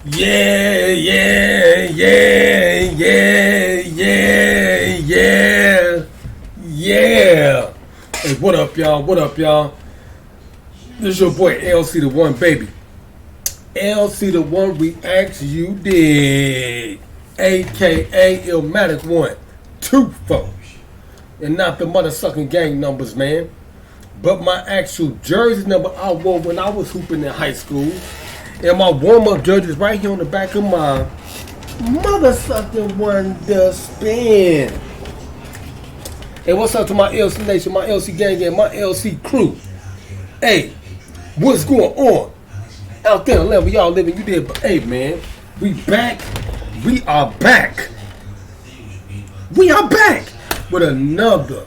Yeah, yeah, yeah, yeah, yeah, yeah, yeah. Hey, what up, y'all? What up, y'all? This is your boy LC baby. LC reacts you dig, aka Illmatic 124, and not the motherfucking gang numbers, man, but my actual jersey number I wore when I was hooping in high school. And my warm-up jersey is right here on the back of my motherfucking Wonder Spin. Hey, what's up to my LC Nation, my LC gang and my LC crew? Hey, what's going on? Out there, level y'all living, you did, but hey, man, we back. We are back. We are back with another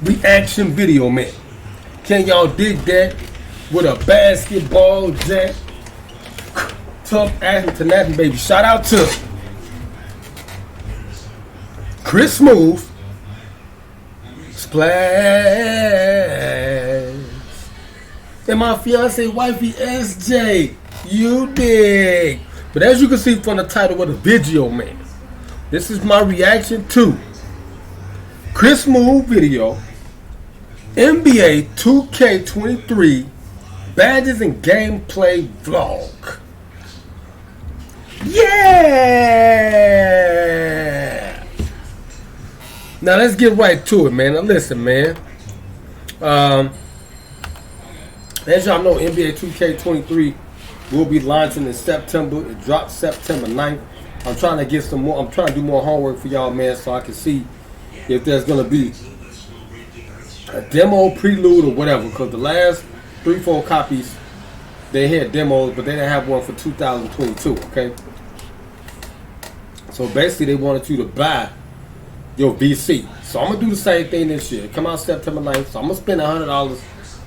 reaction video, man. Can y'all dig that? With a basketball jack. Tough ass to nothing, baby. Shout out to Chris Smooth. Splash. And my fiance wifey SJ. You dig. But as you can see from the title of the video, man, this is my reaction to Chris Smooth video, NBA2K23 badges and gameplay vlog. Yeah! Now let's get right to it, man. Now listen, man. As y'all know, NBA2K23 will be launching in September. It drops September 9th. I'm trying to get some more. I'm trying to do more homework for y'all, man, so I can see if there's gonna be a demo, prelude, or whatever. Because the last 3-4 copies, they had demos, but they didn't have one for 2022. Okay. So basically, they wanted you to buy your VC. So I'm gonna do the same thing this year. Come out September 9th. So I'm gonna spend $100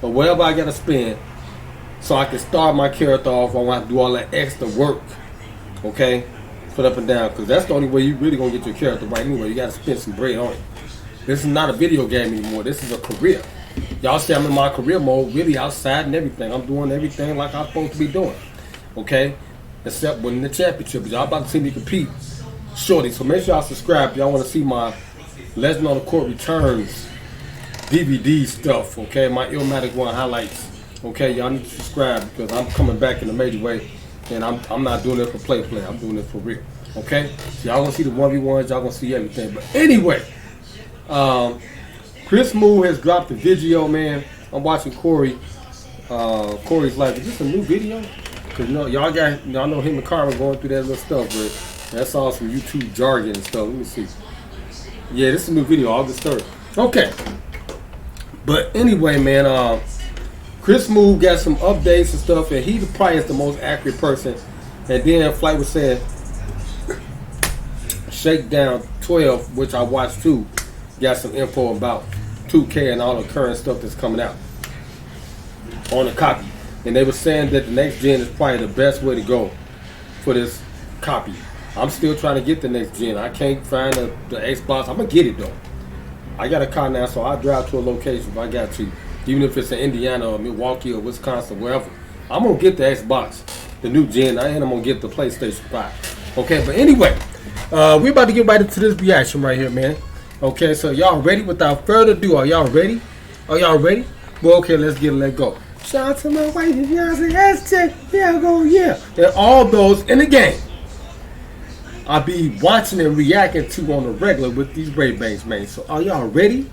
or whatever I gotta spend, so I can start my character off. I want to do all that extra work. Okay. Put up and down, because that's the only way you really gonna get your character right anyway. You gotta spend some bread on it. This is not a video game anymore. This is a career. Y'all see I'm in my career mode, really outside and everything. I'm doing everything like I'm supposed to be doing. Okay? Except winning the championship. Y'all about to see me compete shortly. So make sure y'all subscribe. Y'all want to see my Legend on the Court Returns DVD stuff. Okay? My Illmatic 1 highlights. Okay? Y'all need to subscribe, because I'm coming back in a major way. And I'm not doing it for play. I'm doing it for real. Okay? So y'all gonna see the 1v1s, y'all gonna see everything. But anyway, Chris Smooth has dropped a video, man. I'm watching Corey's like, is this a new video? Cause y'all know him and Carmen going through that little stuff, but that's all some YouTube jargon and stuff. Let me see. Yeah, this is a new video, August 3rd. Okay. But anyway, man, Chris Smooth got some updates and stuff, and he probably is the most accurate person. And then Flight was saying Shakedown 12, which I watched too, got some info about 2K and all the current stuff that's coming out on the copy. And they were saying that the next gen is probably the best way to go for this copy. I'm still trying to get the next gen. I can't find the Xbox. I'm going to get it though. I got a car now, so I'll drive to a location if I got to. Even if it's in Indiana or Milwaukee or Wisconsin, wherever. I'm going to get the Xbox, the new gen, and I'm going to get the PlayStation 5. Okay, but anyway, we're about to get right into this reaction right here, man. Okay, so y'all ready? Without further ado, are y'all ready? Are y'all ready? Well, okay, let's go. Shout out to my wife, fiance, SJ. Yeah, go, yeah. And all those in the game I'll be watching and reacting to on the regular with these Ray-Bans, man. So are y'all ready?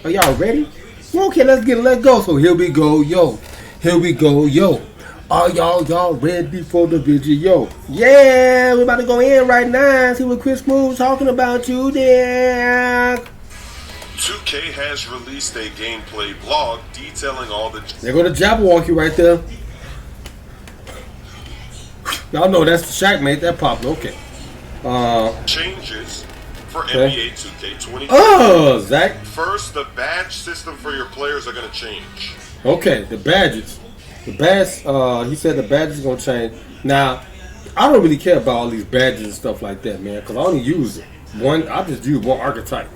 Are y'all ready? Well, okay, let's go. So here we go, yo. Here we go, yo. Are y'all ready for the video? Yeah, we're about to go in right now. See what Chris Smooth talking about you there. 2K has released a gameplay vlog detailing all the... There go the Jabberwocky right there. Y'all know that's the Shaq made that popular. Okay. Changes for NBA 2K23. Oh, Zach. First, the badge system for your players are going to change. Okay, the badges. The badge, he said the badges are going to change. Now, I don't really care about all these badges and stuff like that, man, because I only use one. I just use one archetype.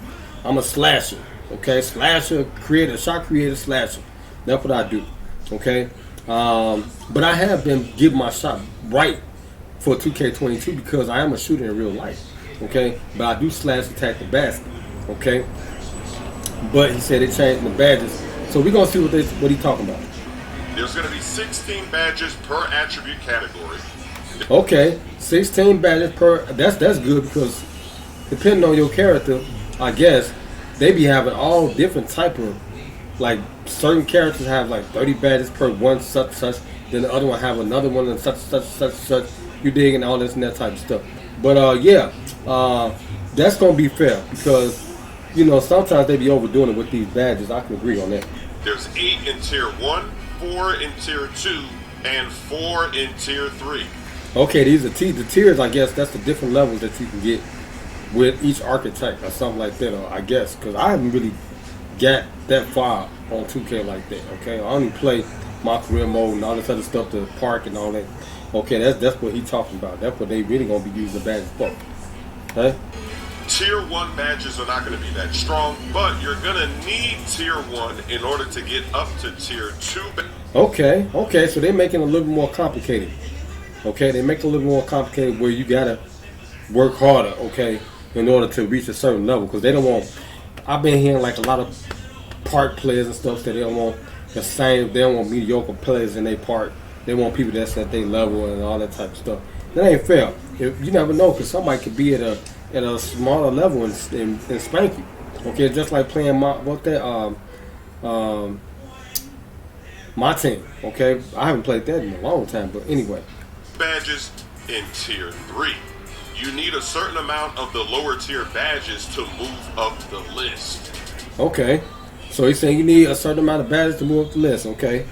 I'm a slasher, okay? Slasher, creator, shot creator, slasher. That's what I do. Okay. But I have been giving my shot right for 2K22 because I am a shooter in real life. Okay. But I do slash attack the basket. Okay. But he said they changed the badges. So we're gonna see what he talking about. There's going to be 16 badges per attribute category. Okay, 16 badges per. That's good because depending on your character, I guess they be having all different type of, like, certain characters have like 30 badges per one such. Then the other one have another one and such. You dig, and all this and that type of stuff. But that's gonna be fair because sometimes they be overdoing it with these badges. I can agree on that. There's 8 in tier 1, 4 in tier 2, and 4 in tier 3. Okay, these are the tiers. I guess that's the different levels that you can get with each archetype or something like that. Or I guess because I haven't really got that far on 2K like that. Okay, I only play my career mode and all this other stuff, the park and all that. Okay, that's what he talking about. That's what they really gonna be using the badges for. Okay. Tier 1 badges are not going to be that strong, but you're going to need tier 1 in order to get up to tier 2. Okay, so they're making it a little more complicated. Okay, they make it a little more complicated where you gotta work harder, okay, in order to reach a certain level. Because they don't want, I've been hearing like a lot of park players and stuff that they don't want the same, they don't want mediocre players in their park. They want people that's at their level and all that type of stuff. That ain't fair. You never know, because somebody could be at a smaller level and spank you. Okay, just like playing my team. Okay, I haven't played that in a long time, but anyway. Badges in tier 3. You need a certain amount of the lower tier badges to move up the list. Okay, so he's saying you need a certain amount of badges to move up the list. Okay.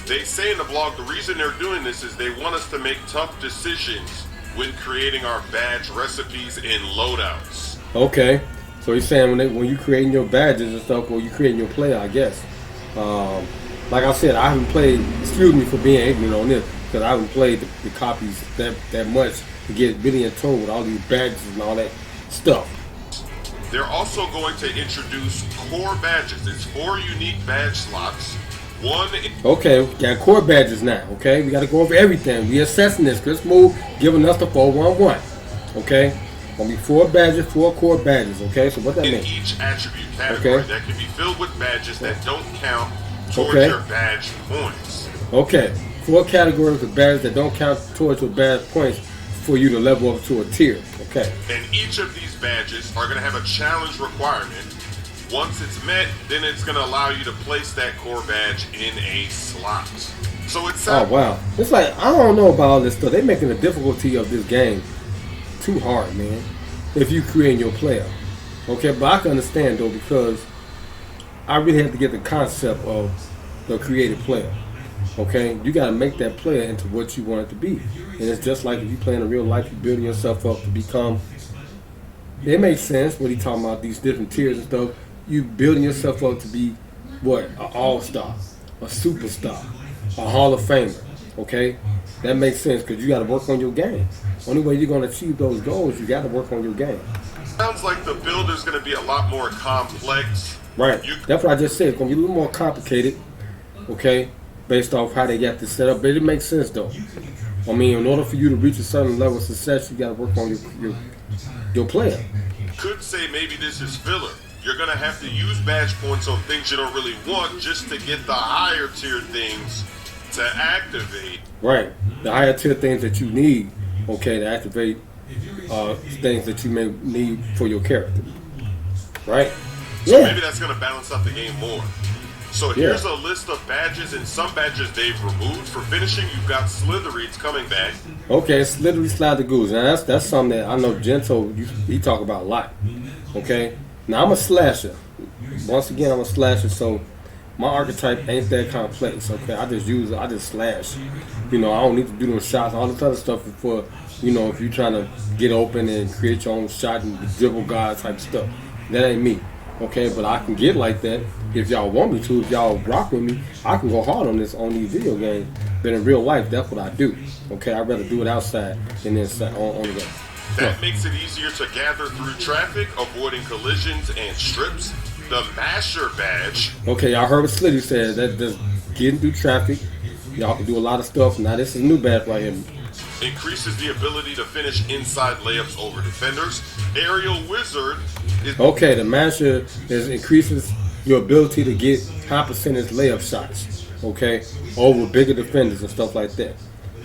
They say in the blog the reason they're doing this is they want us to make tough decisions when creating our badge recipes in loadouts. Okay, so he's saying when you creating your badges and stuff, or you creating your player, I guess. Like I said, I haven't played. Excuse me for being ignorant on this, because I haven't played the copies that much to get really in tune with all these badges and all that stuff. They're also going to introduce core badges. It's 4 unique badge slots. Okay, we got core badges now. Okay, we got to go over everything. We assessing this. Chris Move giving us the 411. Okay, gonna be 4 badges, 4 core badges. Okay, so what that means? In each attribute category that can be filled with badges that don't count towards your badge points. Okay, 4 categories of badges that don't count towards your badge points for you to level up to a tier. Okay, and each of these badges are gonna have a challenge requirement. Once it's met, then it's going to allow you to place that core badge in a slot. So it's oh wow, it's like I don't know about all this stuff. They're making the difficulty of this game too hard, man. If you create your player, okay, but I can understand though because I really have to get the concept of the created player. Okay, you got to make that player into what you want it to be, and it's just like if you play in real life, you're building yourself up to become. It makes sense when he talking about these different tiers and stuff. You building yourself up to be what? An all-star, a superstar, a Hall of Famer. Okay, that makes sense because you got to work on your game. Only way you're going to achieve those goals, you got to work on your game. Sounds like the build is going to be a lot more complex. Right. That's what I just said. It's going to be a little more complicated. Okay, based off how they got this set up, but it makes sense though. I mean, in order for you to reach a certain level of success, you got to work on your player. Could say maybe this is filler. You're going to have to use badge points on things you don't really want just to get the higher tier things to activate. Right. The higher tier things that you need, okay, to activate things that you may need for your character. Right? So maybe that's going to balance out the game more. So here's a list of badges, and some badges they've removed. For finishing, you've got Slitheries coming back. Okay, Slithery Slide the Goose. Now that's something that I know Gento, he talk about a lot. Okay? Now I'm a slasher. Once again, I'm a slasher, so my archetype ain't that complex. Okay, I just slash. I don't need to do those shots, all this other stuff for, if you're trying to get open and create your own shot and dribble guard type stuff. That ain't me. Okay, but I can get like that if y'all want me to. If y'all rock with me, I can go hard on these video games. But in real life, that's what I do. Okay, I'd rather do it outside than inside on the game. That makes it easier to gather through traffic, avoiding collisions and strips. The Masher badge. Okay, I heard what Slitty said. getting through traffic. Y'all can do a lot of stuff. Now this is a new badge right here. Increases the ability to finish inside layups over defenders. Aerial Wizard is Okay, the Masher increases your ability to get high percentage layup shots. Okay, over bigger defenders and stuff like that.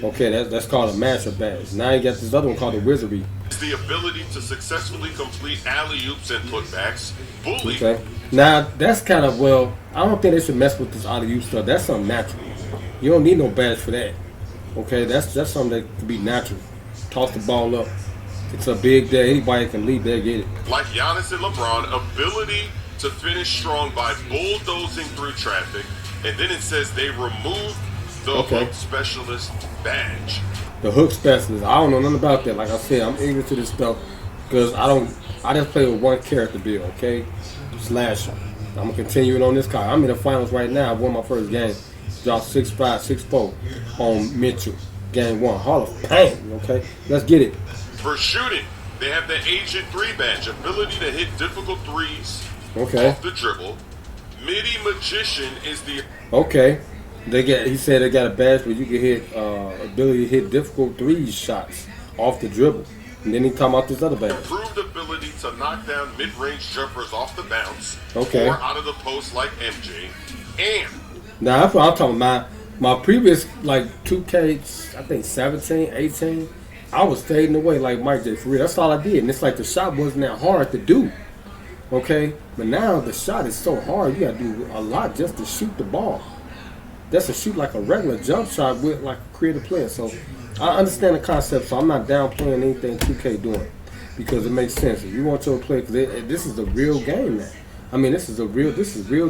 Okay, that's called a Masher badge. Now you got this other one called the Wizardry. the ability to successfully complete alley-oops and putbacks. Bully. Okay, now that's kind of, well, I don't think they should mess with this alley-oop stuff. That's something natural. You don't need no badge for that. Okay, that's something that can be natural. Toss the ball up. It's a big day. Anybody can lead there, get it. Like Giannis and LeBron, ability to finish strong by bulldozing through traffic. And then it says they removed the hook specialist badge. The hook specialist. I don't know nothing about that. Like I said, I'm ignorant to this stuff because I just play with one character build, okay? Slasher. I'm going to continue it on this card. I'm in the finals right now. I won my first game. Dropped 6-5, 6-4 on Mitchell. Game 1. Hall of Fame, okay? Let's get it. For shooting, they have the Agent 3 badge. Ability to hit difficult threes off the dribble. Midi Magician is the... Okay. He said they got a badge where you can hit ability to hit difficult three shots off the dribble. And then he talking about this other badge. Improved ability to knock down mid-range jumpers off the bounce. Okay. Or out of the post like MJ. And... Now, that's what I'm talking about. My previous, like, 2K, I think 17, 18, I was fading away like Mike J. For real. That's all I did. And it's like the shot wasn't that hard to do. Okay? But now the shot is so hard, you got to do a lot just to shoot the ball. That's to shoot like a regular jump shot with like a creative player. So I understand the concept, so I'm not downplaying anything 2K doing because it makes sense. If you want your play, because this is a real game now. I mean, this is real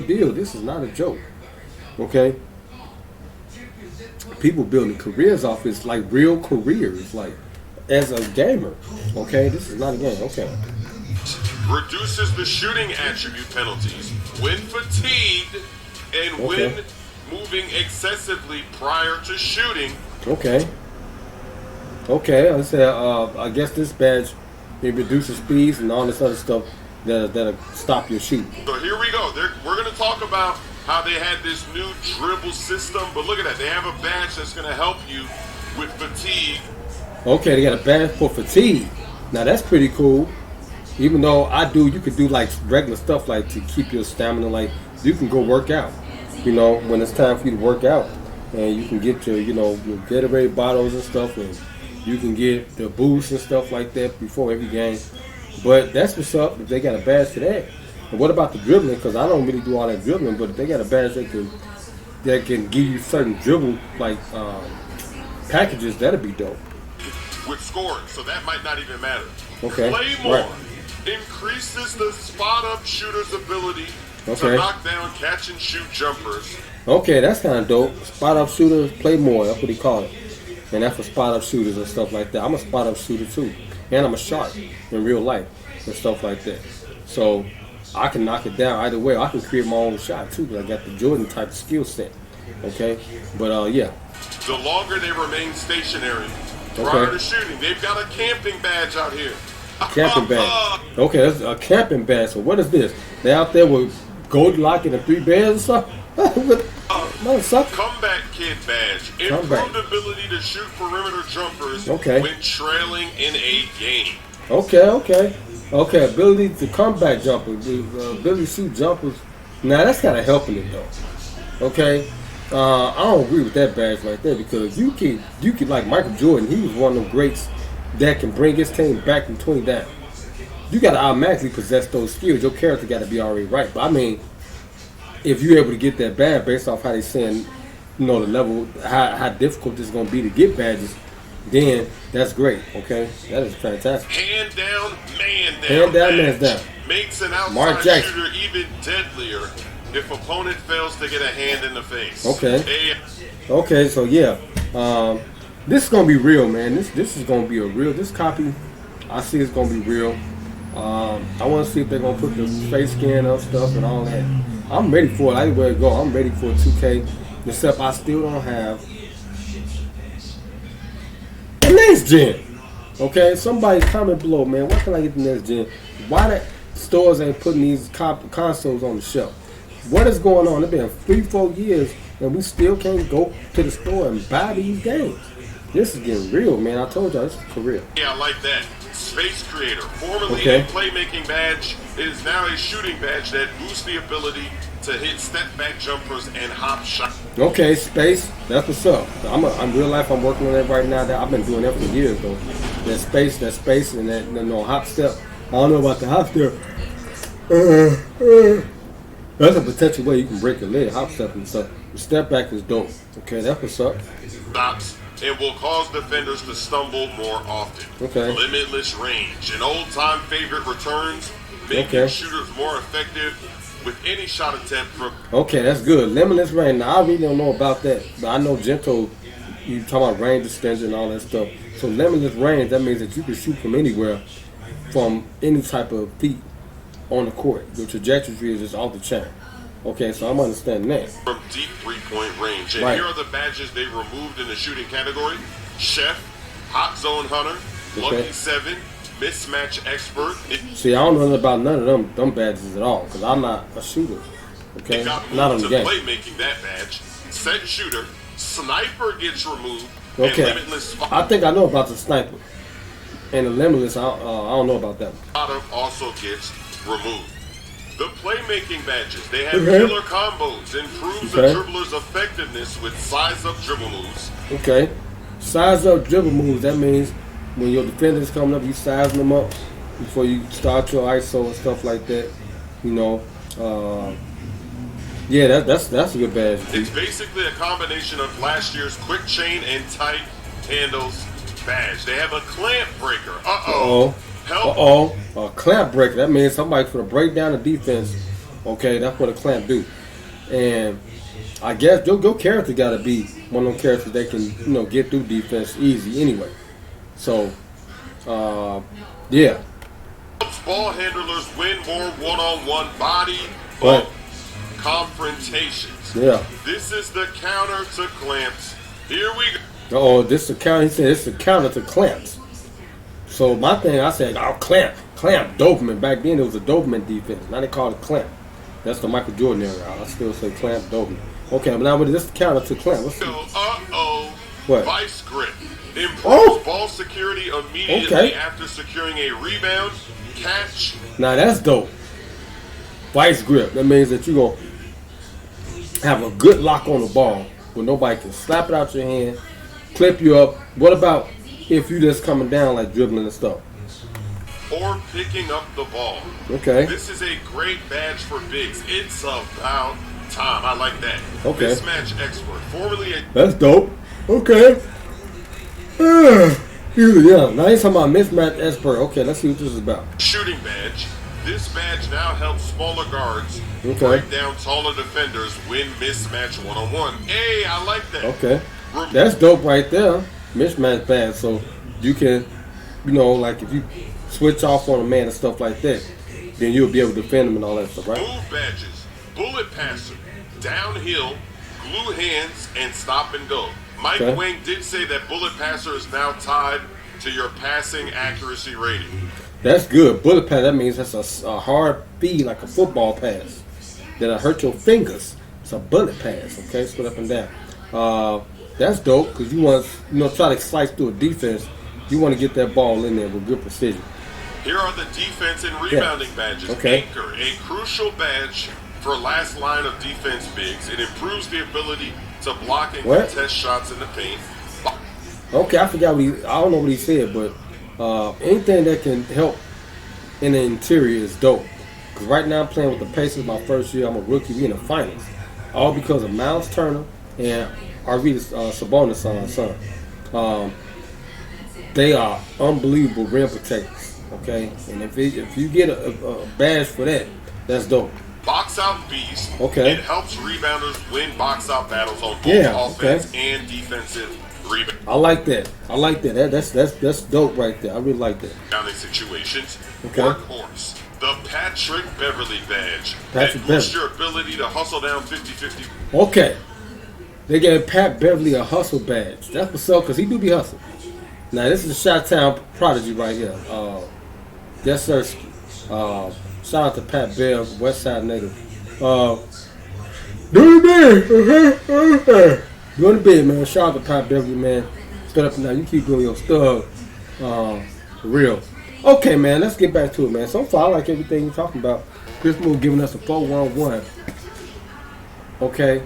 deal. This is not a joke. Okay? People building careers off this, like real careers, like as a gamer. Okay? This is not a game. Okay. Reduces the shooting attribute penalties when fatigued and when moving excessively prior to shooting. Okay. I guess this badge, it reduces speeds and all this other stuff that'll stop your shooting. So here we go. We're going to talk about how they had this new dribble system, but look at that. They have a badge that's going to help you with fatigue. Okay, they got a badge for fatigue. Now that's pretty cool. Even though you could do like regular stuff like to keep your stamina, like you can go work out. You know, when it's time for you to work out, and you can get your, your Gatorade bottles and stuff, and you can get the boost and stuff like that before every game. But that's what's up if they got a badge for that. And what about the dribbling? Because I don't really do all that dribbling, but if they got a badge that can give you certain dribble like packages, that'd be dope. With scoring, so that might not even matter. Okay. Play more. Increases the spot-up shooter's ability to knock down catch-and-shoot jumpers. Okay, that's kind of dope. Spot-up shooters, play more. That's what he called it. And that's for spot-up shooters and stuff like that. I'm a spot-up shooter, too. And I'm a shark in real life and stuff like that. So I can knock it down either way. I can create my own shot, too, because I got the Jordan type of skill set. Okay? But, yeah. The longer they remain stationary prior to shooting, they've got a camping badge out here. Camping badge. Okay, that's a camping badge. So what is this? They out there with gold locket and 3 bears or something? Comeback kid badge. Improved ability to shoot perimeter jumpers when trailing in a game. Okay. Ability to comeback jumpers. Ability to shoot jumpers. Now that's kind of helping it though. Okay. I don't agree with that badge right there because you can like Michael Jordan. He was one of them greats that can bring his team back from 20 down. You got to automatically possess those skills. Your character got to be already right. But I mean, if you're able to get that badge based off how they're saying, the level, how difficult it's going to be to get badges, then that's great. Okay, that is fantastic. Hand down, man's down. Makes an outside shooter even deadlier if opponent fails to get a hand in the face. Okay, so yeah. This is gonna be real, man. This is gonna be this copy. I see it's gonna be real. I want to see if they're gonna put the face scan up stuff and all that. I'm ready for it. Anywhere to go. I'm ready for 2K. Except I still don't have the next gen. Okay, somebody comment below, man. Why can I get the next gen? Why the stores ain't putting these consoles on the shelf? What is going on? It's been 3-4 years and we still can't go to the store and buy these games. This is getting real, man. I told y'all this is for real. Yeah, I like that. Space Creator, formerly Okay. a playmaking badge, is now a shooting badge that boosts the ability to hit step-back jumpers and hop shots. Okay, space. That's what's up. I'm real life. I'm working on that right now. I've been doing that for years though. That space, and that hop step. I don't know about the hop step. That's a potential way you can break a leg. Hop step and stuff. The step back is dope. Okay, that's what's up. Stops and will cause defenders to stumble more often. Okay. Limitless Range, an old-time favorite, returns, making shooters more effective with any shot attempt from. Okay, that's good. Limitless range. Now I really don't know about that, but I know Gento. You talking about range extension and all that stuff. So limitless range, that means that you can shoot from anywhere, from any type of feet on the court. Your trajectory is just off the chain. Okay, so I'm understanding that. From deep three-point range. And here are the badges they removed in the shooting category. Chef, Hot Zone Hunter, Lucky 7, Mismatch Expert. See, I don't know nothing about none of them badges at all, because I'm not a shooter. Okay, not on the game. Playmaking that badge. Set Shooter, Sniper gets removed, okay. and Limitless I think I know about the sniper. And the limitless, I don't know about that one. Bottom also gets removed. The playmaking badges, they have killer combos, improves the dribbler's effectiveness with size-up dribble moves. Okay. Size-up dribble moves, that means when your defender's coming up, you sizing them up before you start your ISO and stuff like that. You know, yeah, that's a good badge. It's basically a combination of last year's quick chain and tight handles badge. They have a clamp breaker. A clamp breaker. That means somebody's going to break down the defense. Okay, that's what a clamp do. And I guess your character got to be one of them characters that can, get through defense easy anyway. So, yeah. Ball handlers win more one-on-one body bump confrontations. Yeah. This is the counter to clamps. Here we go. This is a counter. He said it's a counter to clamps. So my thing, I said, clamp, Doberman. Back then it was a Doberman defense. Now they call it clamp. That's the Michael Jordan era. I still say clamp, Doberman. Okay, but now with this counter to clamp. What? Vice grip. Improves ball security immediately after securing a rebound, catch. Now that's dope. Vice grip. That means that you're going to have a good lock on the ball where nobody can slap it out your hand, clip you up. What about if you just coming down like dribbling and stuff? Or picking up the ball. Okay. This is a great badge for bigs. It's about time. I like that. Okay. Mismatch expert. Formerly a... That's dope. Okay. Yeah. Now he's talking about mismatch expert. Okay, let's see what this is about. Shooting badge. This badge now helps smaller guards break down taller defenders when mismatch one-on-one. Hey, I like that. Okay. That's dope right there. Mismatch badge. So you can, like if you switch off on a man and stuff like that, then you'll be able to defend him and all that stuff, right? Move badges. Bullet passer. Downhill. Glue hands and stop and go. Mike Wang did say that bullet passer is now tied to your passing accuracy rating. That's good. Bullet pass, that means that's a hard feed, like a football pass. That'll hurt your fingers. It's a bullet pass, okay? Split up and down. That's dope, because you want to, try to slice through a defense. You want to get that ball in there with good precision. Here are the defense and rebounding badges. Anchor, a crucial badge for last line of defense bigs. It improves the ability to block and contest shots in the paint. Okay, I forgot I don't know what he said, but anything that can help in the interior is dope. Because right now I'm playing with the Pacers my first year. I'm a rookie. We're in the finals. All because of Miles Turner and Arvydas Sabonis' son. They are unbelievable rim protectors. Okay? And if you get a badge for that, that's dope. Box out beast. Okay. It helps rebounders win box out battles on both offense and defensive rebound. I like that. That's dope right there. I really like that. Rebounding situations. Okay. Workhorse. The Patrick Beverly badge. That boosts your ability to hustle down 50-50. Okay. They gave Pat Beverly a hustle badge. That's what's up, because he do be hustling. Now, this is a Chi-Town prodigy right here. Yes, sir. Shout out to Pat Bev, West Side native. Doing the big. Doing the big, man. Shout out to Pop Beverly, man. Stood up now. You keep doing your stuff. For real. Okay, man. Let's get back to it, man. So far, I like everything you're talking about. Chris Moore giving us a 4-1-1. Okay.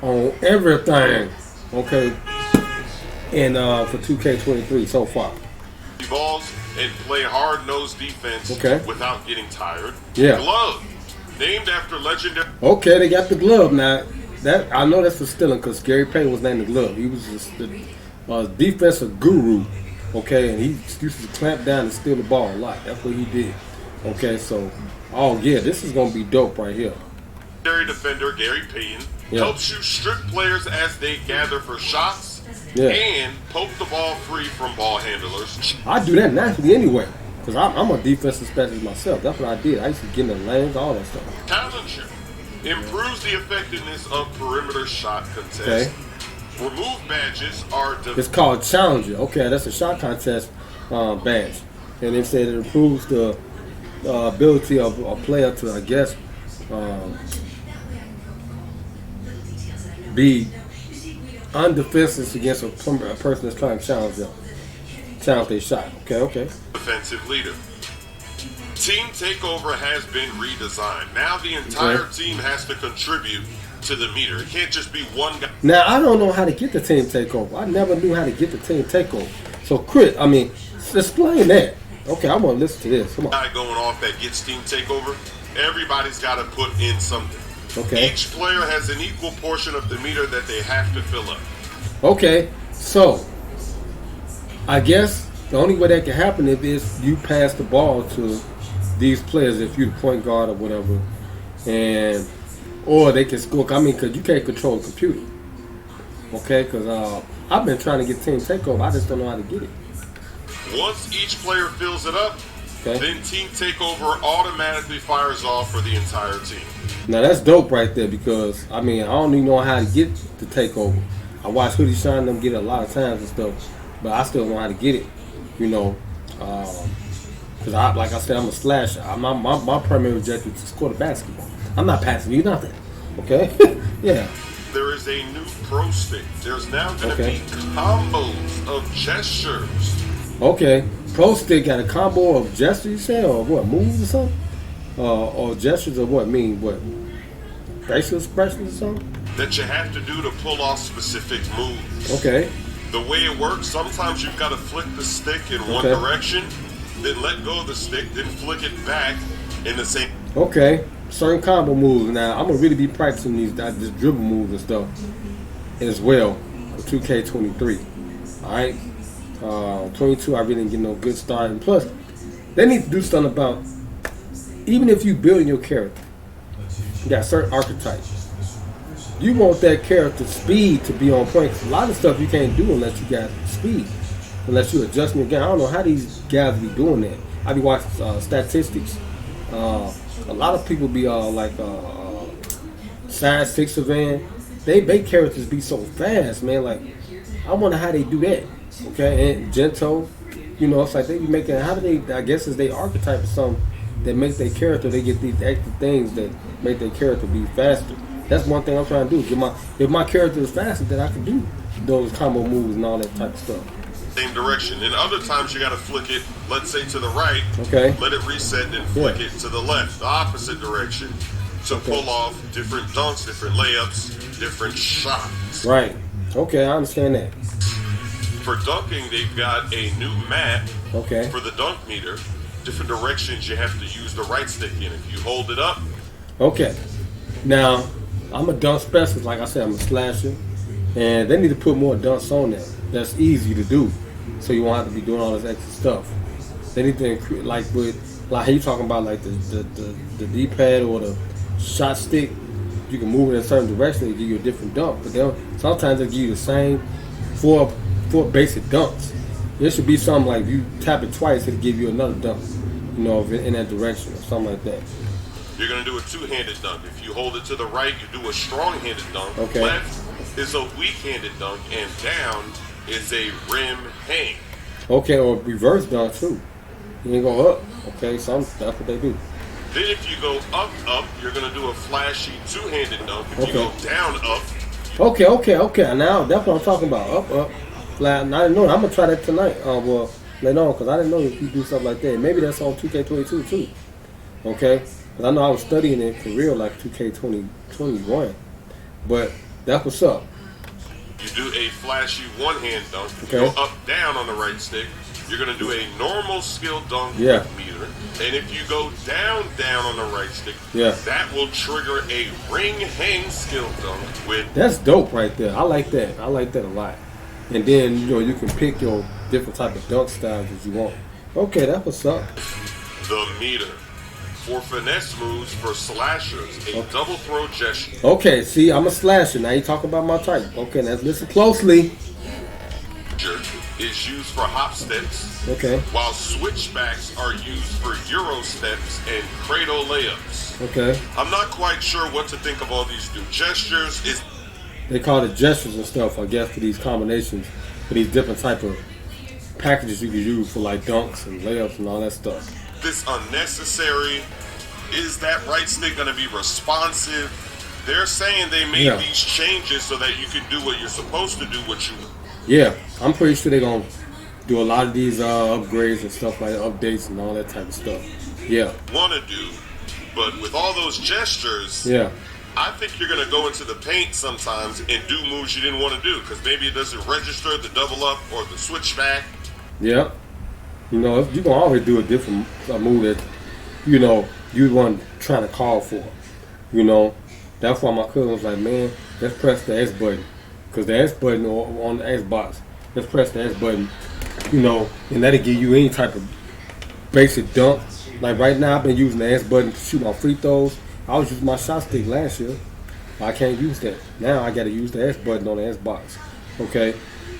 On everything. Okay. And for 2K23 so far. Balls and play hard-nosed defense without getting tired. Yeah. Glove, named after legendary. Okay, they got the glove now. That I know that's for stealing because Gary Payton was named the glove. He was just the defensive guru. Okay, and he used to clamp down and steal the ball a lot. That's what he did. Okay, so this is gonna be dope right here. Legendary defender Gary Payton helps you strip players as they gather for shots. And poke the ball free from ball handlers. I do that naturally anyway, because I'm a defensive specialist myself. That's what I did. I used to get in the lanes, all that stuff. Challenger improves the effectiveness of perimeter shot contest. Remove badges are... It's called Challenger. Okay, that's a shot contest badge. And it said it improves the ability of a player to, I guess, be undefensive against a person that's trying to challenge their shot. Okay. Defensive leader. Team Takeover has been redesigned. Now the entire team has to contribute to the meter. It can't just be one guy. Now I don't know how to get the Team Takeover. I never knew how to get the Team Takeover. So Chris, explain that. Okay, I want to listen to this. Come on. Guy going off that gets Team Takeover. Everybody's got to put in something. Okay. Each player has an equal portion of the meter that they have to fill up. Okay, so I guess the only way that can happen is you pass the ball to these players if you're the point guard or whatever, or they can score. Because you can't control a computer. Okay, because I've been trying to get Team Takeover. I just don't know how to get it. Once each player fills it up, then Team Takeover automatically fires off for the entire team. Now that's dope right there because I don't even know how to get the takeover. I watch Hoodie Shine them get it a lot of times and stuff, but I still know how to get it. Because like I said, I'm a slasher. My primary objective is to score the basketball. I'm not passing you nothing. Okay? Yeah. There is a new pro stick. There's now going to be combos of gestures. Okay. Pro stick got a combo of gestures, you say, or what? Moves or something? Or gestures or what? What? Facial expressions or something? That you have to do to pull off specific moves. Okay. The way it works, sometimes you've got to flick the stick in one direction, then let go of the stick, then flick it back in the same. Okay. Certain combo moves. Now, I'm going to really be practicing this dribble moves and stuff as well for 2K23. Alright? 22, I really didn't get no good start. And plus, they need to do something about, even if you building your character, you got certain archetypes. You want that character speed to be on point. 'Cause a lot of stuff you can't do unless you got speed. Unless you're adjusting your game. I don't know how these guys be doing that. I be watching statistics. A lot of people be size 6 van. They characters be so fast, man. Like, I wonder how they do that. Okay, and Gento, it's like they be making. How do they? I guess it's they archetype or something that makes their character. They get these extra things that make their character be faster. That's one thing I'm trying to do. If my character is faster, then I can do those combo moves and all that type of stuff. Same direction. And other times you got to flick it, let's say to the right. Okay. Let it reset and flick it to the left, the opposite direction, to pull off different dunks, different layups, different shots. Right. Okay, I understand that. For dunking, they've got a new map for the dunk meter. Different directions you have to use the right stick in. If you hold it up. Okay. Now, I'm a dunk specialist. Like I said, I'm a slasher. And they need to put more dunks on there. That's easy to do. So you won't have to be doing all this extra stuff. They need to increase, like you talking about like the D-pad or the shot stick. You can move it in a certain direction and give you a different dunk. But sometimes they give you the same four basic dunks. There should be something like you tap it twice, it'll give you another dunk, in that direction or something like that. You're going to do a two-handed dunk. If you hold it to the right, you do a strong-handed dunk. Okay. Left is a weak-handed dunk, and down is a rim hang. Okay, or reverse dunk too. You ain't go up. Okay, that's what they do. Then if you go up, you're going to do a flashy two-handed dunk. If Okay. you go down, up. Okay. Now that's what I'm talking about. Up. Like, I didn't know. I'm gonna try that tonight. Well, later on, because I didn't know if you do stuff like that. Maybe that's on 2K22 too. Okay, because I know I was studying it for real like 2K21. But that's what's up. You do a flashy one-hand dunk. If Okay. you go up, down on the right stick, you're going to do a normal skill dunk Yeah. with meter. And if you go down on the right stick, Yeah. that will trigger a ring hang skill dunk with That's dope right there. I like that. I like that a lot. And then you can pick your different type of dunk styles that you want. Okay, that's what's up. the meter. For finesse moves for slashers, a double throw gesture. Okay, see, I'm a slasher. Now you talk about my type. Okay, now listen closely. Is used for hop steps, Okay, while switchbacks are used for euro steps and cradle layups. okay. I'm not quite sure what to think of all these new gestures. Is They call it gestures and stuff, I guess, for these combinations, for these different type of packages you can use for like dunks and layups and all that stuff. this unnecessary? Is that right stick going to be responsive? They're saying they made Yeah. these changes so that you can do what you're supposed to do, what you Yeah, I'm pretty sure they're gonna do a lot of these upgrades and stuff like updates and all that type of stuff. Yeah, want to do. But with all those gestures, yeah. I think you're going to go into the paint sometimes and do moves you didn't want to do because maybe it doesn't register the double up or the switchback. Yeah. You can always do a different move that, you weren't trying to call for. That's why my cousin was like, man, let's press the X button. Because the X button on the Xbox, let's press the X button, and that'll give you any type of basic dunk. Like right now, I've been using the X button to shoot my free throws. I was using my shot stick last year. I can't use that. Now I got to use the X button on the Xbox. Okay?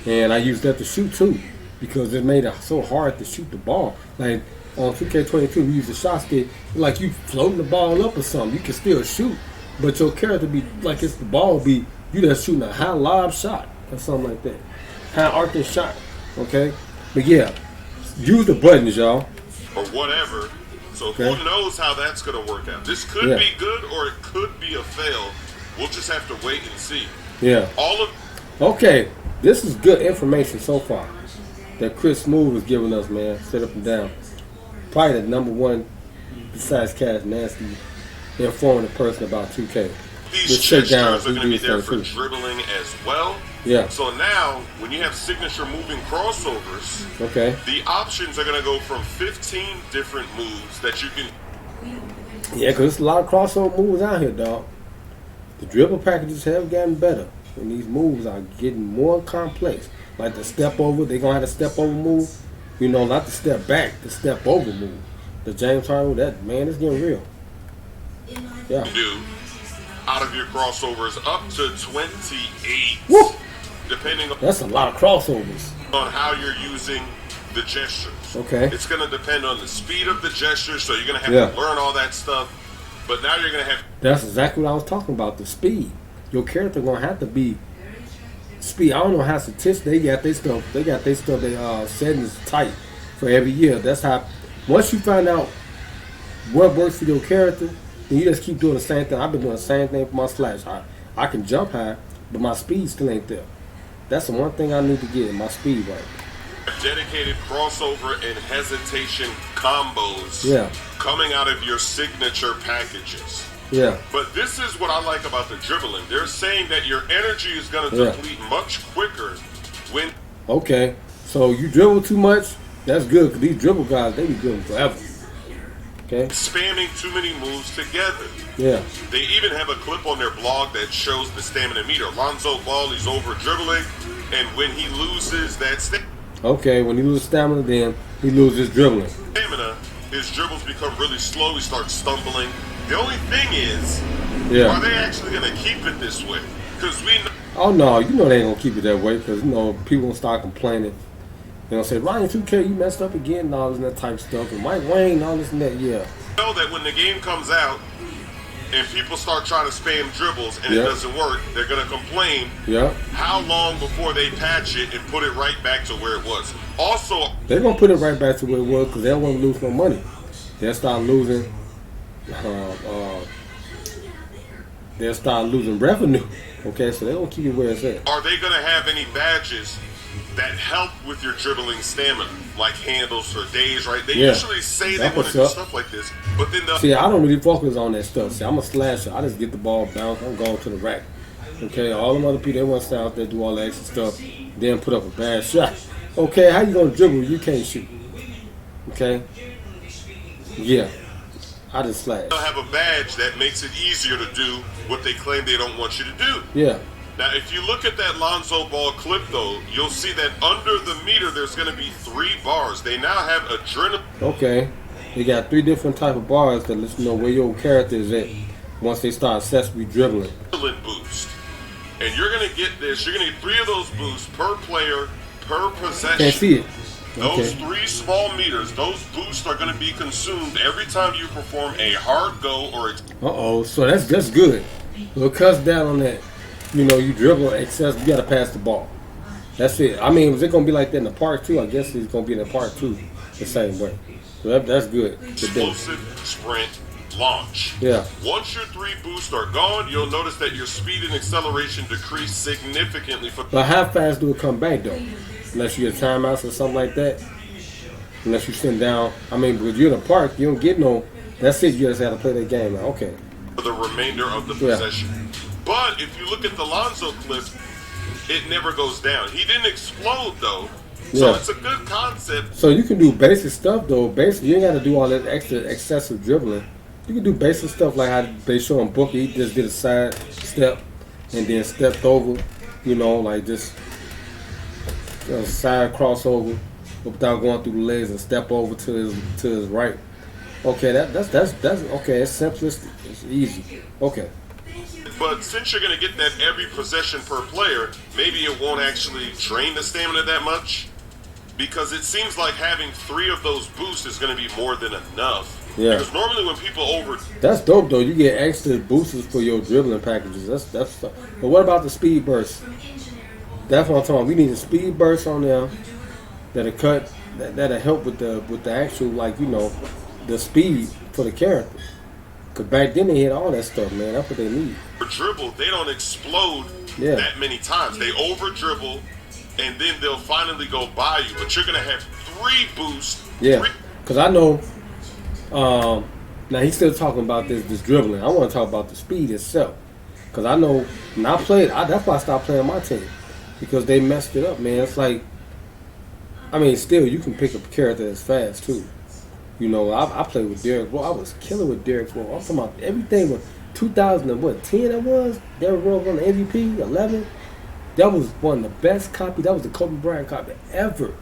And I use that to shoot too. Because it made it so hard to shoot the ball. Like on 2K23, we use the shot stick. Like you floating the ball up or something. You can still shoot. But your character be like it's the ball be, you just shooting a high lob shot or something like that. High arcing shot. Okay? But yeah, use the buttons, y'all. Or whatever. So Okay. who knows how that's going to work out. This could Yeah. be good or it could be a fail. We'll just have to wait and see. Yeah. All of Okay, this is good information so far that Chris Smooth is giving us, man. Sit up and down. Probably the number one, besides Cash Nasty, informative person about 2K. these Just sit gestures down, are going to be do there this for thing too. dribbling as well. Yeah. So now, when you have signature moving crossovers, Okay. the options are going to go from 15 different moves that you can. Yeah, because there's a lot of crossover moves out here, dog. The dribble packages have gotten better, and these moves are getting more complex. Like the step over, they're going to have a step over move. Not the step back, the step over move. The James Harden, that, man, it's getting real. Yeah. do out of your crossovers up to 28, Woo! depending That's a lot of crossovers. on how you're using the gestures. Okay. It's going to depend on the speed of the gestures, so you're going to have Yeah. to learn all that stuff. But now you're going to have That's exactly what I was talking about, the speed. Your character going to have to be speed. I don't know how statistics, they got their stuff, they settings tight for every year. That's how, once you find out what works for your character, then you just keep doing the same thing. I've been doing the same thing for my slash. I can jump high, but my speed still ain't there. That's the one thing I need to get, my speed right. dedicated crossover and hesitation combos Yeah. coming out of your signature packages. Yeah. But this is what I like about the dribbling. They're saying that your energy is going to Yeah. deplete much quicker when Okay. So you dribble too much, that's good, because these dribble guys, they be dribbling forever. Okay? spamming too many moves together. Yeah. They even have a clip on their blog that shows the stamina meter. Lonzo Ball, he's over dribbling, and when he loses that Okay, when he loses stamina, then he loses dribbling. stamina, his dribbles become really slow. He starts stumbling. The only thing is, Yeah. are they actually going to keep it this way? Because we Oh no, they ain't gonna keep it that way because people gonna start complaining. They're gonna say Ryan 2K, you messed up again and all this and that type of stuff, and Mike Wayne and all this and that. Yeah, know that when the game comes out and people start trying to spam dribbles and Yeah. it doesn't work, they're going to complain. yeah. How long before they patch it and put it right back to where it was? Also, They're gonna put it right back to where it was because they don't want to lose no money. They'll start losing they'll start losing revenue. Okay, so they don't keep it where it's at. Are they going to have any badges that help with your dribbling stamina, like handles for days, right? They usually say they want to do stuff like this, but then see, I don't really focus on that stuff. See, I'm a slasher. I just get the ball bounced. I'm going to the rack. Okay, all them other people, they want to stay out there, do all that extra stuff, then put up a bad shot. Okay, how you gonna dribble? You can't shoot. Okay, yeah, I just slash. They'll have a badge that makes it easier to do what they claim they don't want you to do. Yeah. Now, if you look at that Lonzo Ball clip, though, you'll see that under the meter, there's going to be 3 bars. They now have adrenaline. Okay, they got 3 different type of bars that let you know where your character is at once they start successfully dribbling. Boost. And you're going to get this. You're going to get 3 of those boosts per player, per possession. Can't see it. Those 3 small meters, those boosts are going to be consumed every time you perform a hard go or so that's good. We'll cut down on that. You know, you dribble excess, you got to pass the ball. That's it. I mean, is it going to be like that in the part 2? I guess it's going to be in the part 2 the same way. So that's good. Explosive sprint launch. Yeah. Once your 3 boosts are gone, you'll notice that your speed and acceleration decrease significantly. But how fast do it come back, though? Unless you get timeouts or something like that. Unless you sit down. I mean, because you're in the park, you don't get no. That's it. You just have to play that game. Okay. For the remainder of the possession. But if you look at the Lonzo clip, it never goes down. He didn't explode, though. So it's a good concept. So you can do basic stuff, though. Basic, you ain't got to do all that extra excessive dribbling. You can do basic stuff like how they show him Booker. He just did a side step and then stepped over. You know, like just a side crossover without going through the legs and step over to his right. Okay, that's okay. It's simplistic. It's easy. Okay. But since you're going to get that every possession per player, maybe it won't actually drain the stamina that much. Because it seems like having 3 of those boosts is going to be more than enough. Yeah. Because normally when people That's dope, though. You get extra boosters for your dribbling packages. That's. But what about the speed burst? That's what I'm talking about. We need a speed burst on there that'll help with the actual, like, you know, the speed for the character. Because back then they had all that stuff, man. That's what they need. For dribble, they don't explode that many times. They over dribble, and then they'll finally go by you. But you're going to have 3 boosts. Yeah, because I know, now he's still talking about this dribbling. I want to talk about the speed itself. Because I know when I played, that's why I stopped playing my team. Because they messed it up, man. It's like, I mean, still, you can pick up a character that's fast, too. You know, I played with Derrick Rose. I was killing with Derrick Rose. I'm talking about everything with 2010 that was. Derrick Rose on the MVP, 11. That was one of the best copies. That was the Kobe Bryant copy ever.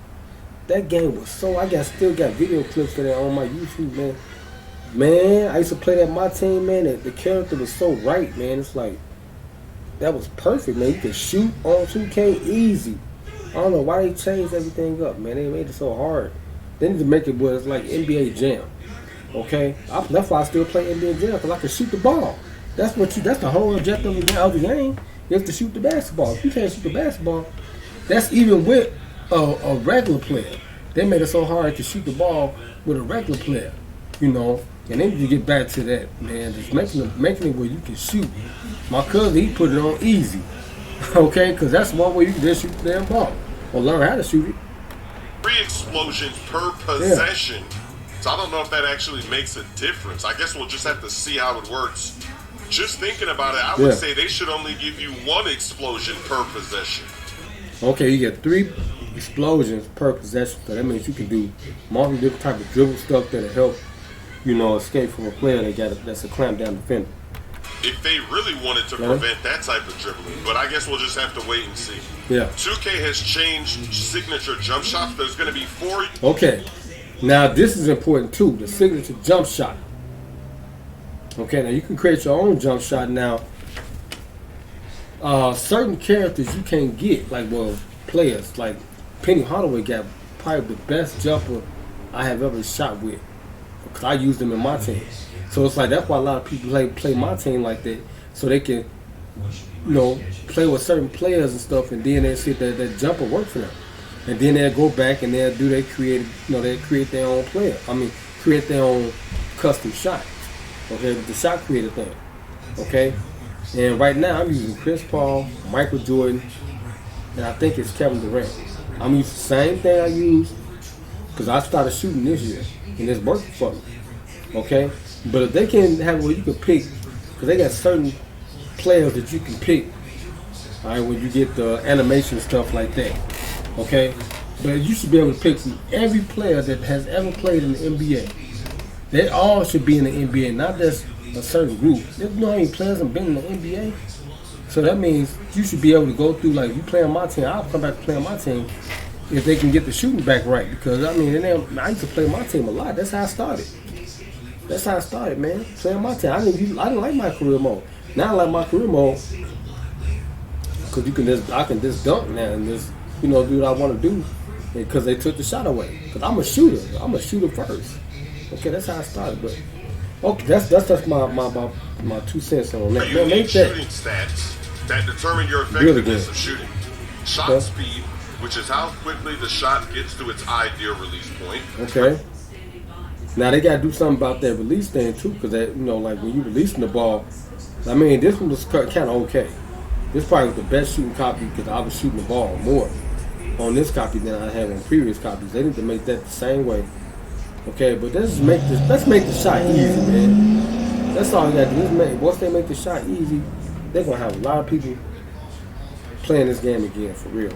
That game was so, still got video clips of that on my YouTube, man. Man, I used to play that my team, man. The character was so right, man. It's like, that was perfect, man. You could shoot on 2K easy. I don't know why they changed everything up, man. They made it so hard. They need to make it where it's like NBA Jam. Okay? That's why I still play NBA Jam, because I can shoot the ball. That's the whole objective of the game, is to shoot the basketball. If you can't shoot the basketball, that's even with a regular player. They made it so hard to shoot the ball with a regular player. You know? And they need to get back to that, man. Just making it where you can shoot. My cousin, he put it on easy. Okay? Because that's one way you can just shoot the damn ball. Or learn how to shoot it. 3 explosions per possession. So I don't know if that actually makes a difference. I guess we'll just have to see how it works. Just thinking about it, I would say they should only give you 1 explosion per possession. Okay, you get 3 explosions per possession. So that means you can do multiple different type of dribble stuff that'll help, you know, escape from a player that's a clamp down defender. If they really wanted to prevent that type of dribbling. But I guess we'll just have to wait and see. Yeah. 2K has changed signature jump shots. There's going to be 4. Okay. Now, this is important, too. The signature jump shot. Okay, now you can create your own jump shot now. Certain characters you can't get, like, players. Like, Penny Hardaway got probably the best jumper I have ever shot with. Because I used them in my team. So it's like, that's why a lot of people play my team like that, so they can, you know, play with certain players and stuff, and then they see that jumper work for them. And then they'll go back and they'll create their own player. I mean, create their own custom shot. Okay, the shot creator thing. Okay, and right now I'm using Chris Paul, Michael Jordan, and I think it's Kevin Durant. I'm using the same thing I used because I started shooting this year, and it's working for me. Okay, but if they can have where you can pick, because they got certain players that you can pick. All right, when you get the animation stuff like that. Okay, but you should be able to pick from every player that has ever played in the NBA. They all should be in the NBA, not just a certain group. You know how many players have been in the NBA? So that means you should be able to go through, like, you play on my team, I'll come back to play on my team if they can get the shooting back right. Because, I mean, I used to play my team a lot. That's how I started. That's how I started, man. Playing my team. I didn't like my career mode. Now I like my career mode because I can just dunk now and just, do what I want to do because they took the shot away. Because I'm a shooter. I'm a shooter first. Okay, that's how I started. But okay, that's my 2 cents on that. You need shooting stats that determine your effectiveness of shooting. Shot speed, which is how quickly the shot gets to its ideal release point. Okay. Now they gotta do something about that release thing too, because like when you releasing the ball, I mean this one was kind of okay. This probably was the best shooting copy because I was shooting the ball more on this copy than I had on previous copies. They need to make that the same way. Okay, but let's make the shot easy, man. That's all you gotta do. Once they make the shot easy, they're gonna have a lot of people playing this game again for real.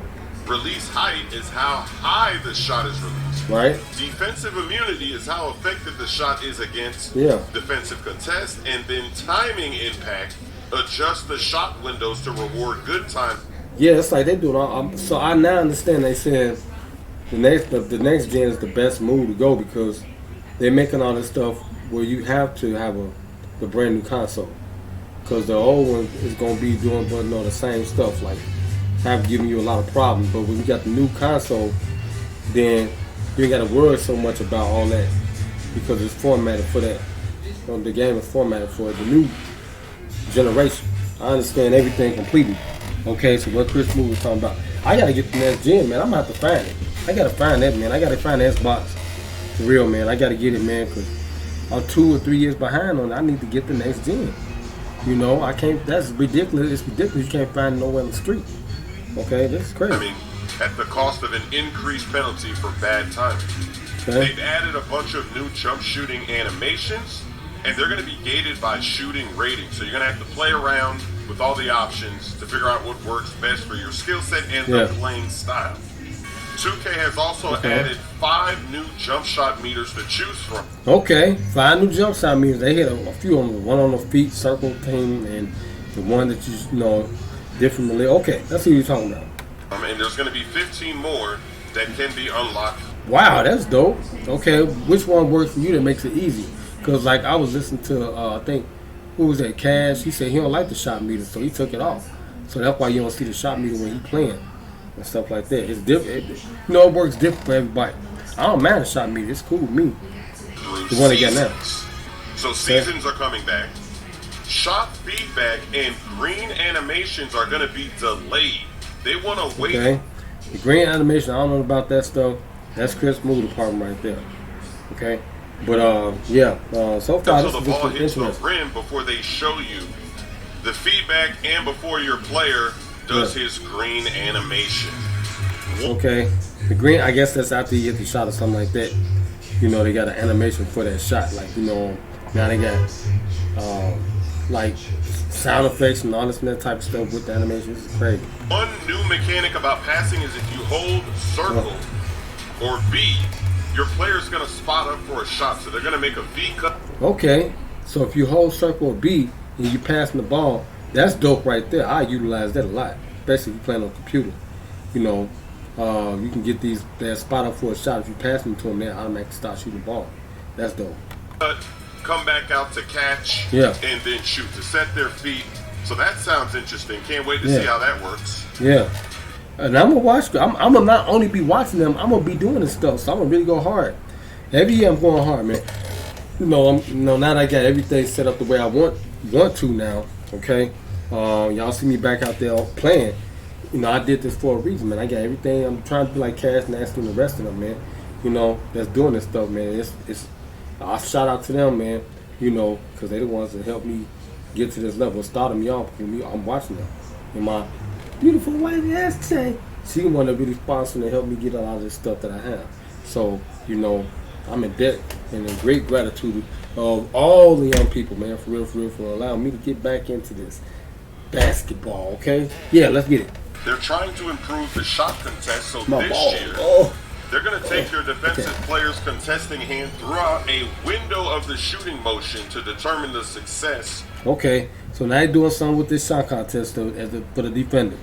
Release height is how high the shot is released. Right. Defensive immunity is how effective the shot is against defensive contests, and then timing impact adjusts the shot windows to reward good time. Yeah, it's like they do it all. So I now understand they said the next gen is the best move to go because they're making all this stuff where you have to have the brand new console because the old one is gonna be doing the same stuff like have given you a lot of problems. But when you got the new console, then you ain't got to worry so much about all that because it's formatted for that. The game is formatted for the new generation. I understand everything completely. Okay, so what Chris Moore was talking about, I gotta get the next gen, man. I'm gonna have to find it. I gotta find that, man. I gotta find the Xbox for real, man. I gotta get it, man, because I'm 2 or 3 years behind on it. I need to get the next gen. I can't. That's ridiculous. It's ridiculous. You can't find it nowhere on the street. Okay, this is crazy. I mean, at the cost of an increased penalty for bad timing. Okay. They've added a bunch of new jump shooting animations, and they're going to be gated by shooting ratings. So you're going to have to play around with all the options to figure out what works best for your skill set and the playing style. 2K has also added 5 new jump shot meters to choose from. Okay, 5 new jump shot meters. They hit a few on them. One on the feet, circle thing, and the one that differently. Okay, that's what you're talking about. And there's going to be 15 more that can be unlocked. Wow, that's dope. Okay, which one works for you that makes it easy? Because like I was listening to, I think, who was that? Cash. He said he don't like the shot meter, so he took it off. So that's why you don't see the shot meter when he's playing and stuff like that. It's different. It works different for everybody. I don't mind the shot meter. It's cool with me. The one they got now. So seasons are coming back. Shot feedback and green animations are going to be delayed. They want to wait. Okay. The green animation, I don't know about that stuff. That's Chris Moore department right there. Okay. But, so far this is the ball hits the rim before they show you the feedback and before your player does his green animation. Okay. The green, I guess that's after you hit the shot or something like that. They got an animation for that shot. Like, now they got, like sound effects and all this type of stuff with the animations. It's crazy. One new mechanic about passing is if you hold circle or B, your player's gonna spot up for a shot, so they're gonna make a V cut. Okay, so if you hold circle or B and you passing the ball, that's dope right there. I utilize that a lot, especially if you're playing on a computer. You can get that spot up for a shot. If you pass them to them, they automatically start shooting the ball. That's dope. Come back out to catch, and then shoot to set their feet. So that sounds interesting. Can't wait to see how that works. Yeah, and I'm gonna watch. I'm gonna not only be watching them, I'm gonna be doing this stuff. So I'm gonna really go hard. Every year I'm going hard, man. Now that I got everything set up the way I want to now. Okay, y'all see me back out there playing. I did this for a reason, man. I got everything. I'm trying to be like Cash Nasty and the rest of them, man. That's doing this stuff, man. It's I shout out to them, man. you know, because they're the ones that helped me get to this level. Started me off. I'm watching them. And my beautiful wife, yes, she one of the really sponsors and helped me get a lot of this stuff that I have. So, you know, I'm in debt and in great gratitude of all the young people, man, for real, for allowing me to get back into this basketball, okay? Yeah, let's get it. They're trying to improve the shot contest, so My this ball. year Oh. they're going to take your defensive player's contesting hand throughout a window of the shooting motion to determine the success. Okay, so now they're doing something with this shot contest for the defender.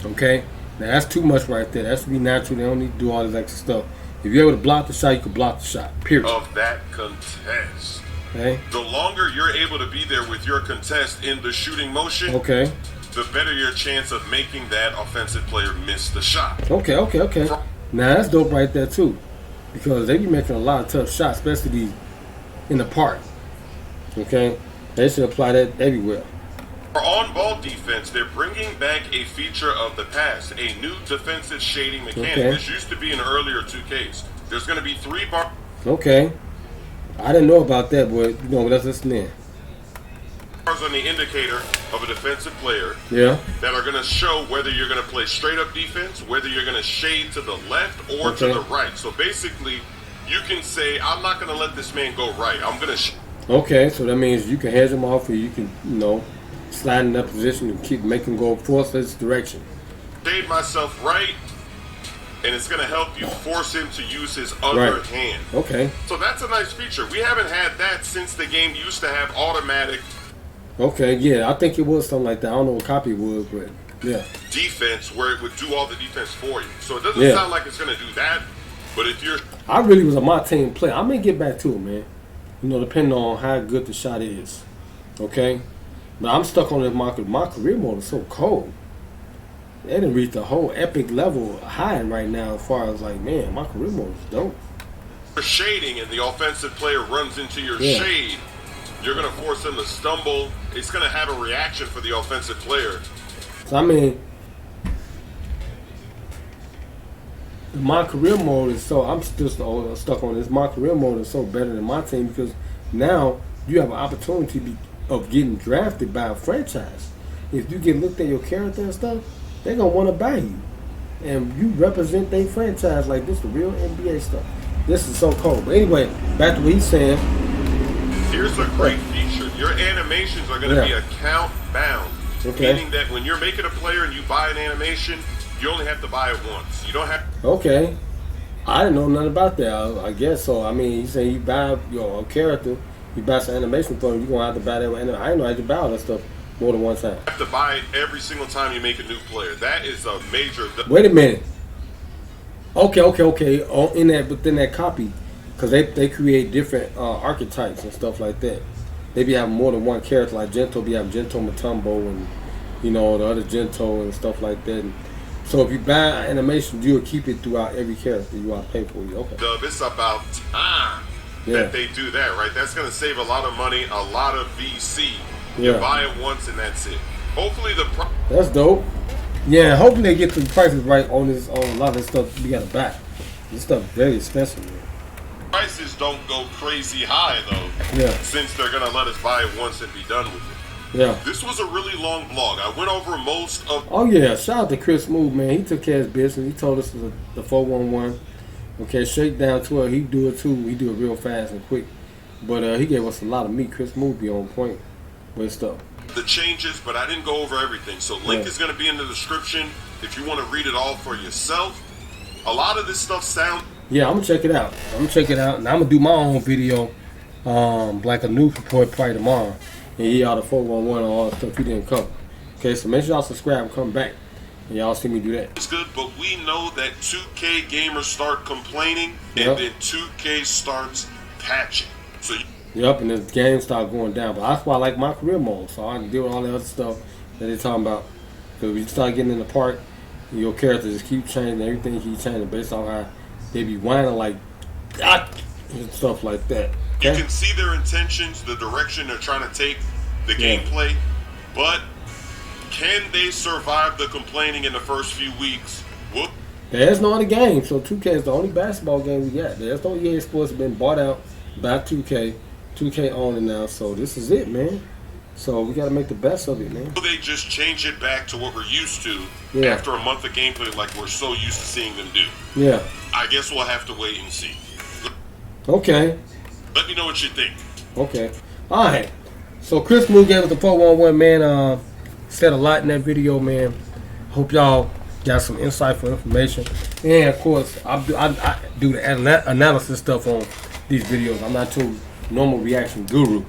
Okay, now that's too much right there. That should be natural. They don't need to do all this extra stuff. If you're able to block the shot, you can block the shot. Period. Of that contest. Okay. The longer you're able to be there with your contest in the shooting motion, Okay. the better your chance of making that offensive player miss the shot. Okay. Now that's dope right there too, because they be making a lot of tough shots, especially these in the park. Okay, they should apply that everywhere. For on-ball defense, they're bringing back a feature of the past, a new defensive shading mechanic. Okay. This used to be in earlier 2Ks. There's going to be 3 bars Okay, I didn't know about that, but you know, let's listen in. on the indicator of a defensive player Yeah. that are going to show whether you're going to play straight-up defense, whether you're going to shade to the left or to Okay. the right. So basically, you can say, I'm not going to let this man go right. I'm going to Okay, so that means you can hedge him off, or you can, you know, slide in that position and keep making go force this direction. shade myself right, and it's going to help you force him to use his other Right. hand. Okay. So that's a nice feature. We haven't had that since the game used to have automatic Okay, yeah, I think it was something like that. I don't know what copy it was, but yeah. defense where it would do all the defense for you. So it doesn't Yeah. sound like it's going to do that, but if you're I really was a my team player. I may get back to it, man. You know, depending on how good the shot is. Okay? But I'm stuck on this market. My career mode is so cold. They didn't reach the whole epic level high right now as far as like, man, my career mode is dope. shading and the offensive player runs into your Yeah. shade, you're going to force him to stumble. It's going to have a reaction for the offensive player. So I mean, my career mode is so I'm still stuck on this. My career mode is so better than my team because now you have an opportunity of getting drafted by a franchise. If you get looked at your character and stuff, they're gonna want to buy you, and you represent their franchise like this. The real NBA stuff. This is so cold. But anyway, back to what he's saying. Here's a great feature. Your animations are going to be Yeah. account bound. Okay. Meaning that when you're making a player and you buy an animation, you only have to buy it once. You don't have Okay, I didn't know nothing about that. I guess so. I mean, you say you buy your character, you buy some animation for him, you're gonna have to buy that. I didn't know I had to buy all that stuff more than one time. to buy it every single time you make a new player. That is a major. Wait a minute. Okay. In that, within that copy, because they create different archetypes and stuff like that. They be having more than one character. Like Gento be having Gento Mutombo and you know the other Gento and stuff like that. And so if you buy animation, you'll keep it throughout every character you want to pay for. Okay. It's about time that they do that, right? That's going to save a lot of money, a lot of VC. You Yeah. buy it once and that's it. Hopefully the That's dope. Yeah, hopefully they get the prices right on this on a lot of this stuff we gotta buy. This stuff very expensive, man. prices don't go crazy high, though, Yeah. since they're going to let us buy it once and be done with it. Yeah. This was a really long vlog. I went over most of Oh yeah, shout out to Chris Smooth, man. He took care of his business. He told us the 411. Okay, Shakedown tour, he do it too. He do it real fast and quick. But he gave us a lot of meat. Chris Smooth be on point with stuff. the changes, but I didn't go over everything. So link is going to be in the description if you want to read it all for yourself. A lot of this stuff sounds Yeah, I'm gonna check it out. And I'm gonna do my own video, like a news report probably tomorrow. And y'all the 411 and all the stuff he didn't cover. Okay, so make sure y'all subscribe and come back. And y'all see me do that. good, but we know that 2K gamers start complaining and Yep. then 2K starts patching. So Yep, and the game start going down. But that's why I like my career mode, so I can deal with all the other stuff that they're talking about. Because when you start getting in the park, your character just keep changing, everything keep changing based on how they be whining like that and stuff like that. you Okay? can see their intentions, the direction they're trying to take the Yeah. gameplay, but can they survive the complaining in the first few weeks? Whoop. There's no other game, so 2K is the only basketball game we got. There's no EA Sports been bought out by 2K 2K on it now, so this is it, man. So we got to make the best of it, man. They just change it back to what we're used to Yeah. after a month of gameplay, like we're so used to seeing them do. Yeah. I guess we'll have to wait and see. Okay. Let me know what you think. Okay. All right. So Chris Moon gave us the 411, man. Said a lot in that video, man. Hope y'all got some insightful information. And of course, I do the analysis stuff on these videos. I'm not too normal reaction guru.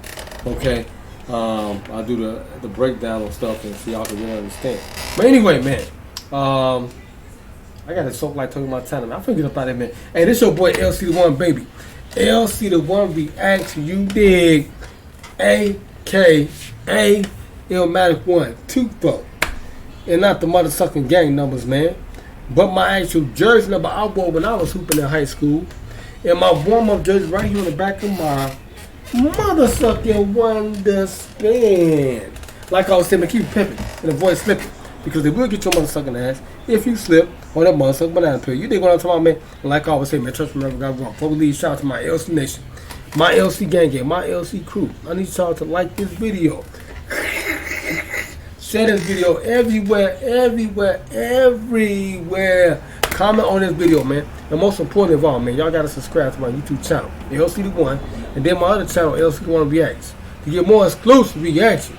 Okay. I do the breakdown on stuff and see y'all can really understand. But anyway, man. I got to soak like talking about talent. I forget about that, man. Hey, this your boy LCDAONE, baby. LCDAONE reaction. You dig? AKA Illmatic 1 2-4. And not the motherfucking gang numbers, man. But my actual jersey number I wore when I was hooping in high school. And my warm-up jersey right here on the back of my motherfucking Wonderstand. Like I was saying, man, keep pimping and avoid slipping. Because they will get your motherfucking ass if you slip on that motherfucking banana peel. You dig what I'm talking about, man? And like I always say, man, trust me, never got wrong. Before we leave, shout out to my LC Nation, my LC gang, my LC crew. I need y'all to like this video. Share this video everywhere. Comment on this video, man. And most important of all, man, y'all gotta subscribe to my YouTube channel, LCDAONE, and then my other channel, LCDAONE Reacts, to get more exclusive reaction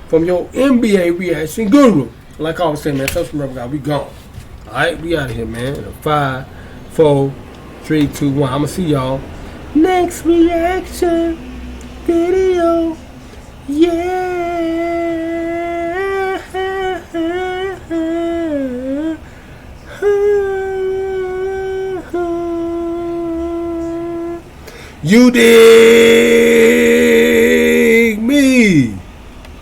from your NBA reaction guru. Like I always say, man, touch from rubber guy, we gone. Alright, we out of here, man. In 5, 4, 3, 2, 1. I'ma see y'all next reaction video. Yeah. You did.